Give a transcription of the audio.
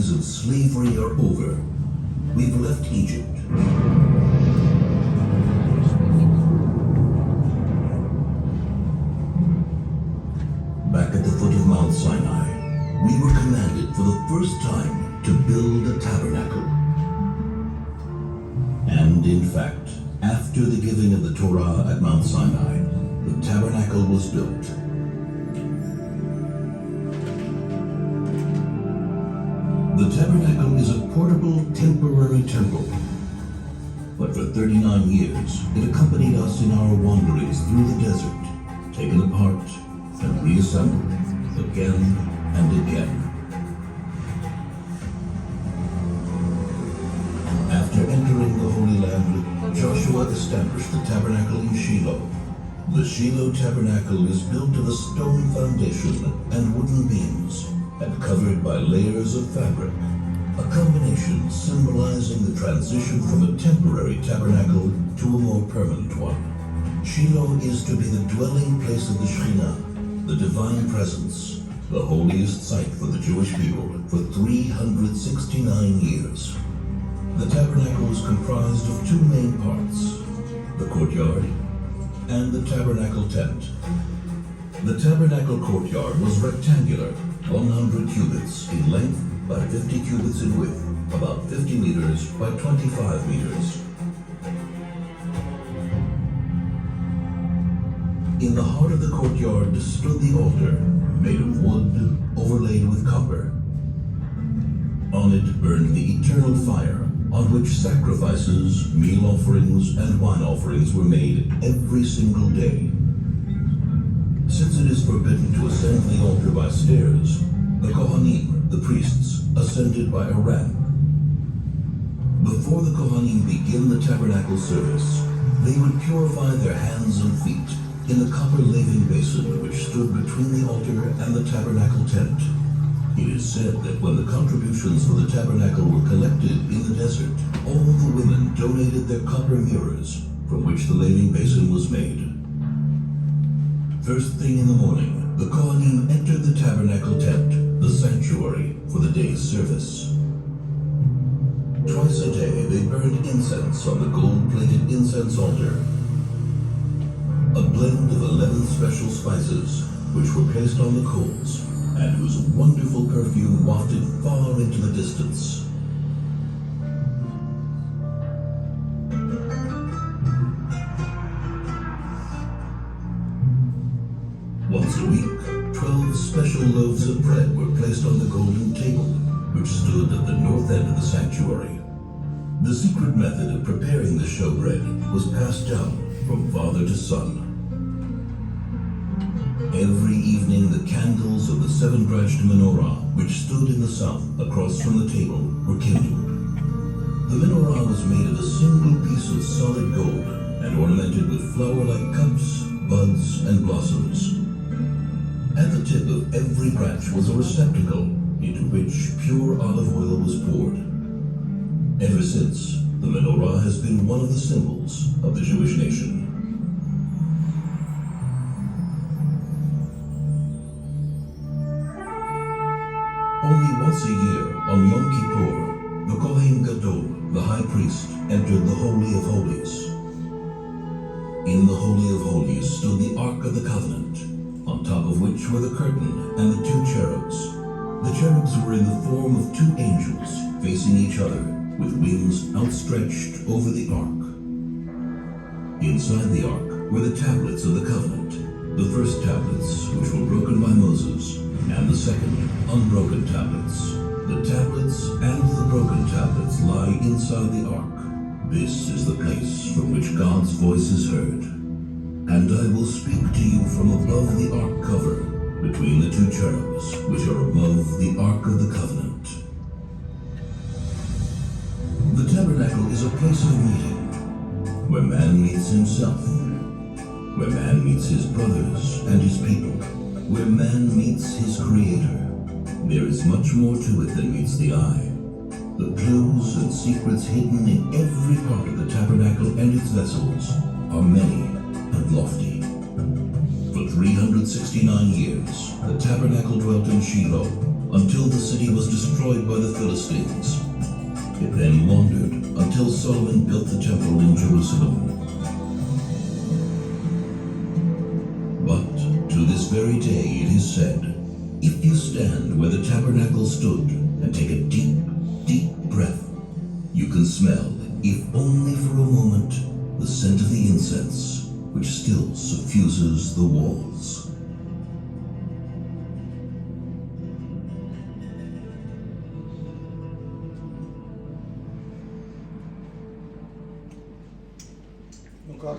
days of slavery are over. We've left Egypt. Back at the foot of Mount Sinai, we were commanded for the first time to build a tabernacle. And in fact, after the giving of the Torah at Mount Sinai, the tabernacle was built. The tabernacle is a portable, temporary temple. But for 39 years, it accompanied us in our wanderings through the desert, taken apart and reassembled again and again. After entering the Holy Land, Joshua established the tabernacle in Shiloh. The Shiloh tabernacle is built of a stone foundation and wooden beams, and covered by layers of fabric, a combination symbolizing the transition from a temporary tabernacle to a more permanent one. Shiloh is to be the dwelling place of the Shekhinah, the divine presence, the holiest site for the Jewish people for 369 years. The tabernacle was comprised of two main parts, the courtyard and the tabernacle tent. The tabernacle courtyard was rectangular, 100 cubits in length by 50 cubits in width, about 50 meters by 25 meters. In the heart of the courtyard stood the altar, made of wood overlaid with copper. On it burned the eternal fire, on which sacrifices, meal offerings, and wine offerings were made every single day. Since it is forbidden to ascend the altar by stairs, the Kohanim, the priests, ascended by a ramp. Before the Kohanim begin the tabernacle service, they would purify their hands and feet in the copper laving basin which stood between the altar and the tabernacle tent. It is said that when the contributions for the tabernacle were collected in the desert, all the women donated their copper mirrors from which the laving basin was made. First thing in the morning, the Kohanim entered the tabernacle tent, the sanctuary, for the day's service. Twice a day they burned incense on the gold-plated incense altar. A blend of 11 special spices, which were placed on the coals, and whose wonderful perfume wafted far into the distance. Once a week, 12 special loaves of bread were placed on the golden table, which stood at the north end of the sanctuary. The secret method of preparing the showbread was passed down from father to son. Every evening, the candles of the seven-branched menorah, which stood in the south across from the table, were kindled. The menorah was made of a single piece of solid gold and ornamented with flower-like cups, buds, and blossoms. At the tip of every branch was a receptacle into which pure olive oil was poured. Ever since, the menorah has been one of the symbols of the Jewish nation. Only once a year, on Yom Kippur, the Kohen Gadol, the high priest, entered the Holy of Holies. In the Holy of Holies stood the Ark of the Covenant, on top of which were the curtain and the two cherubs. The cherubs were in the form of two angels, facing each other, with wings outstretched over the Ark. Inside the Ark were the tablets of the covenant, the first tablets, which were broken by Moses, and the second, unbroken tablets. The tablets and the broken tablets lie inside the ark. This is the place from which God's voice is heard. And I will speak to you from above the ark cover, between the two cherubs, which are above the ark of the covenant. The tabernacle is a place of meeting, where man meets himself, where man meets his brothers and his people, where man meets his Creator. There is much more to it than meets the eye. The clues and secrets hidden in every part of the tabernacle and its vessels are many and lofty. For 369 years, the tabernacle dwelt in Shiloh, until the city was destroyed by the Philistines. It then wandered until Solomon built the temple in Jerusalem. But to this very day it is said, if you stand where the tabernacle stood and take a deep, deep breath, you can smell, if only for a moment, the scent of the incense which still suffuses the walls. Ну как?